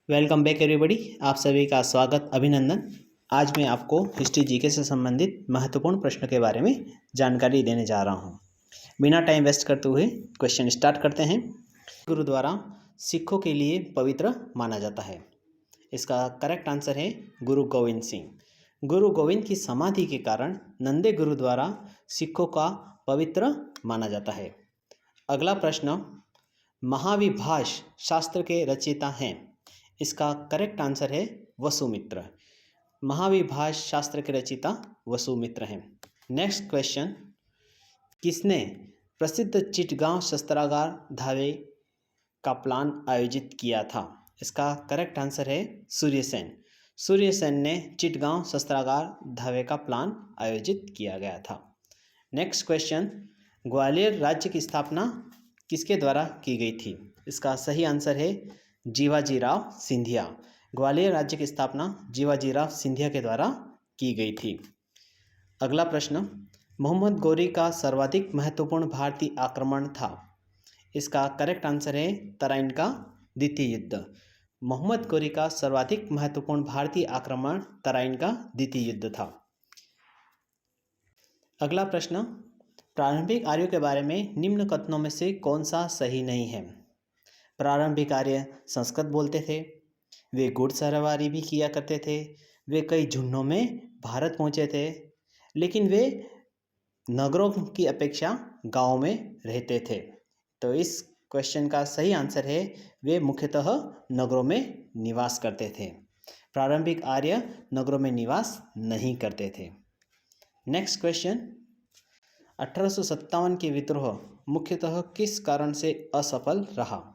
Welcome back everybody. आप सभी का स्वागत, अभिनंदन। आज मैं आपको हिस्ट्री जीके से संबंधित महत्वपूर्ण प्रश्न के बारे में जानकारी देने जा रहा हूं। बिना टाइम वेस्ट करते हुए क्वेश्चन स्टार्ट करते हैं। गुरुद्वारा सिखों के लिए पवित्र माना जाता है। इसका करेक्ट आंसर है गुरु गोविंद सिंह। गुरु गोविंद की समाधि के कारण नंदे गुरुद्वारा सिखों का पवित्र माना जाता है। अगला प्रश्न, महाविभाष शास्त्र के रचयिता हैं। इसका करेक्ट आंसर है वसुमित्र। महाविभाष शास्त्र के रचयिता वसुमित्र हैं। नेक्स्ट क्वेश्चन, किसने प्रसिद्ध चिटगांव शस्त्रागार धावे का प्लान आयोजित किया था? इसका करेक्ट आंसर है सूर्यसेन। सूर्यसेन ने चिटगांव शस्त्रागार धावे का प्लान आयोजित किया गया था। नेक्स्ट क्वेश्चन, ग्वालियर राज्य की स्थापना किसके द्वारा की गई थी? इसका सही आंसर है जीवाजीराव सिंधिया। ग्वालियर राज्य की स्थापना जीवाजीराव सिंधिया के द्वारा की गई थी। अगला प्रश्न, मोहम्मद गौरी का सर्वाधिक महत्वपूर्ण भारतीय आक्रमण था। इसका करेक्ट आंसर है तराइन का द्वितीय युद्ध। मोहम्मद गौरी का सर्वाधिक महत्वपूर्ण भारतीय आक्रमण तराइन का द्वितीय युद्ध था। अगला प्रश्न, प्रारंभिक आर्यों के बारे में निम्न कथनों में से कौन सा सही नहीं है? प्रारंभिक आर्य संस्कृत बोलते थे, वे घुड़सवारी भी किया करते थे, वे कई झुंडों में भारत पहुंचे थे, लेकिन वे नगरों की अपेक्षा गांवों में रहते थे। तो इस क्वेश्चन का सही आंसर है वे मुख्यतः नगरों में निवास करते थे। प्रारंभिक आर्य नगरों में निवास नहीं करते थे। नेक्स्ट क्वेश्चन, 1857 के विद्रोह मुख्यतः किस कारण से असफल रहा?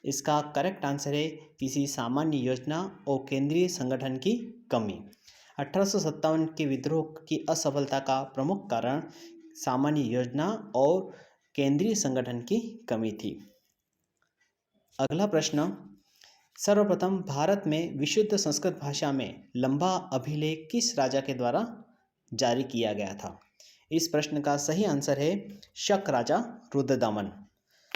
इसका करेक्ट आंसर है किसी सामान्य योजना और केंद्रीय संगठन की कमी। 1857 के विद्रोह की असफलता का प्रमुख कारण सामान्य योजना और केंद्रीय संगठन की कमी थी। अगला प्रश्न, सर्वप्रथम भारत में विशुद्ध संस्कृत भाषा में लंबा अभिलेख किस राजा के द्वारा जारी किया गया था? इस प्रश्न का सही आंसर है शक राजा रुद्रदमन।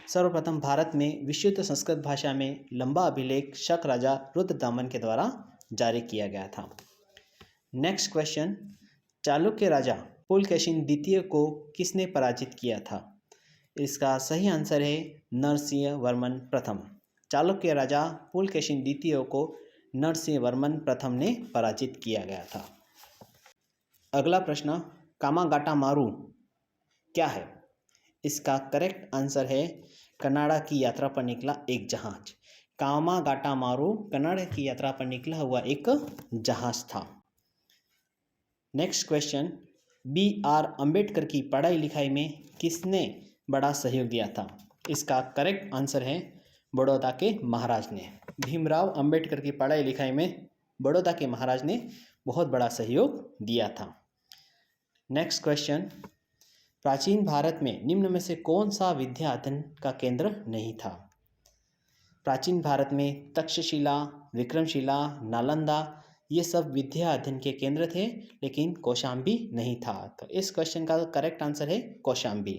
सर्वप्रथम भारत में विशुद्ध संस्कृत भाषा में लंबा अभिलेख शक राजा रुद्रदमन के द्वारा जारी किया गया था। नेक्स्ट क्वेश्चन, चालुक्य राजा पुलकेशिन द्वितीय को किसने पराजित किया था? इसका सही आंसर है नरसिंह वर्मन प्रथम। चालुक्य राजा पुलकेशिन द्वितीय को नरसिंह वर्मन प्रथम ने पराजित किया गया था। अगला प्रश्न, कामागाटा मारू क्या है? इसका करेक्ट आंसर है कनाडा की यात्रा पर निकला एक जहाज। कामागाटा मारू कनाडा की यात्रा पर निकला हुआ एक जहाज था। नेक्स्ट क्वेश्चन, BR अम्बेडकर की पढ़ाई लिखाई में किसने बड़ा सहयोग दिया था? इसका करेक्ट आंसर है बड़ौदा के महाराज ने। भीमराव अम्बेडकर की पढ़ाई लिखाई में बड़ौदा के महाराज ने बहुत बड़ा सहयोग दिया था। नेक्स्ट क्वेश्चन, प्राचीन भारत में निम्न में से कौन सा विद्या अध्ययन का केंद्र नहीं था? प्राचीन भारत में तक्षशिला, विक्रमशिला, नालंदा ये सब विद्या अध्ययन के केंद्र थे, लेकिन कौशाम्बी नहीं था। तो इस क्वेश्चन का करेक्ट आंसर है कौशाम्बी।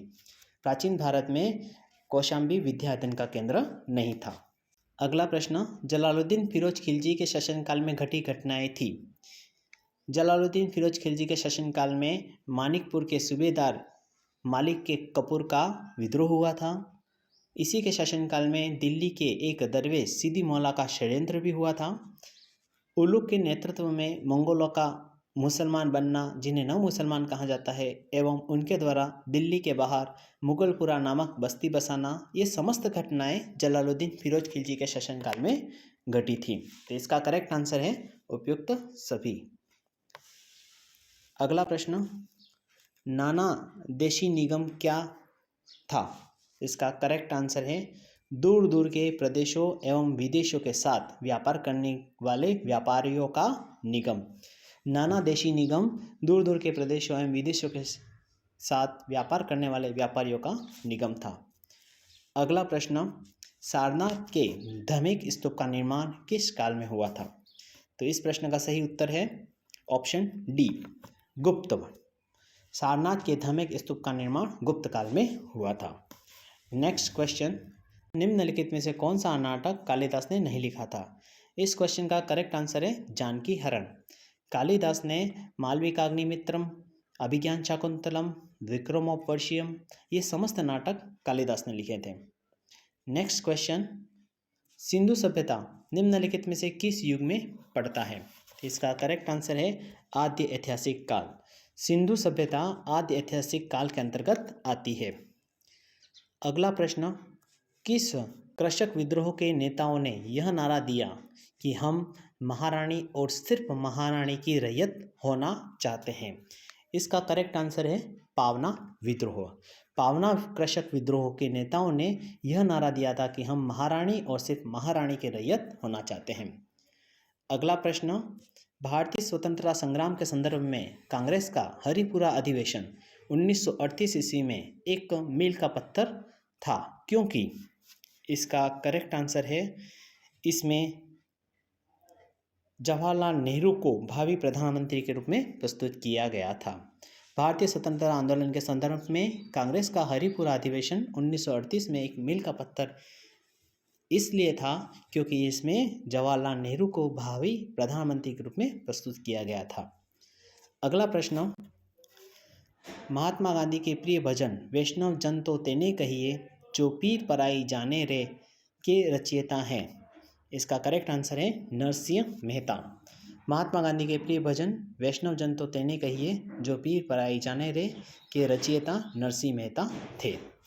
प्राचीन भारत में कौशाम्बी विद्या अध्ययन का केंद्र नहीं था। अगला प्रश्न, जलालुद्दीन फिरोज खिलजी के शासनकाल में घटी घटनाएं थी। जलालुद्दीन फिरोज खिलजी के शासनकाल में मानिकपुर के सूबेदार मालिक के कपूर का विद्रोह हुआ था। इसी के शासनकाल में दिल्ली के एक दरवेश सीदी मौला का षड्यंत्र भी हुआ था। उलुग के नेतृत्व में मंगोलों का मुसलमान बनना, जिन्हें नव मुसलमान कहा जाता है, एवं उनके द्वारा दिल्ली के बाहर मुगलपुरा नामक बस्ती बसाना, ये समस्त घटनाएं जलालुद्दीन फिरोज खिलजी के शासनकाल में घटी थी। तो इसका करेक्ट आंसर है उपयुक्त सभी। अगला प्रश्न, नाना देशी निगम क्या था? इसका करेक्ट आंसर है दूर दूर के प्रदेशों एवं विदेशों के साथ व्यापार करने वाले व्यापारियों का निगम। नाना देशी निगम दूर दूर के प्रदेशों एवं विदेशों के साथ व्यापार करने वाले व्यापारियों का निगम था। अगला प्रश्न, सारनाथ के धमेक स्तूप का निर्माण किस काल में हुआ था? तो इस प्रश्न का सही उत्तर है ऑप्शन डी, गुप्त। सारनाथ के धमेक स्तूप का निर्माण गुप्त काल में हुआ था। नेक्स्ट क्वेश्चन, निम्नलिखित में से कौन सा नाटक कालिदास ने नहीं लिखा था? इस क्वेश्चन का करेक्ट आंसर है जानकी हरण। कालिदास ने मालविकाग्निमित्रम, अभिज्ञान शाकुंतलम, विक्रमोर्वशीयम, ये समस्त नाटक कालिदास ने लिखे थे। नेक्स्ट क्वेश्चन, सिंधु सभ्यता निम्नलिखित में से किस युग में पड़ता है? इसका करेक्ट आंसर है आद्य ऐतिहासिक काल। सिंधु सभ्यता आद्य ऐतिहासिक काल के अंतर्गत आती है। अगला प्रश्न, किस कृषक विद्रोह के नेताओं ने यह नारा दिया कि हम महारानी और सिर्फ महारानी की रैयत होना चाहते हैं? इसका करेक्ट आंसर है पावना विद्रोह। पावना कृषक विद्रोह के नेताओं ने यह नारा दिया था कि हम महारानी और सिर्फ महारानी की रैयत होना चाहते हैं। अगला प्रश्न, भारतीय स्वतंत्रता संग्राम के संदर्भ में कांग्रेस का हरिपुरा अधिवेशन 1938 ईस्वी में एक मील का पत्थर था, क्योंकि? इसका करेक्ट आंसर है, इसमें जवाहरलाल नेहरू को भावी प्रधानमंत्री के रूप में प्रस्तुत किया गया था। भारतीय स्वतंत्रता आंदोलन के संदर्भ में कांग्रेस का हरिपुरा अधिवेशन 1938 में एक मील का पत्थर इसलिए था क्योंकि इसमें जवाहरलाल नेहरू को भावी प्रधानमंत्री के रूप में प्रस्तुत किया गया था। अगला प्रश्न, महात्मा गांधी के प्रिय भजन वैष्णव जन तो तेने कहिए, जो पीर पराई जाने रे के रचयिता हैं? इसका करेक्ट आंसर है नरसिंह मेहता। महात्मा गांधी के प्रिय भजन वैष्णव जन तो तेने कहिए, जो पीर पराई जाने रे के रचयिता नरसिंह मेहता थे।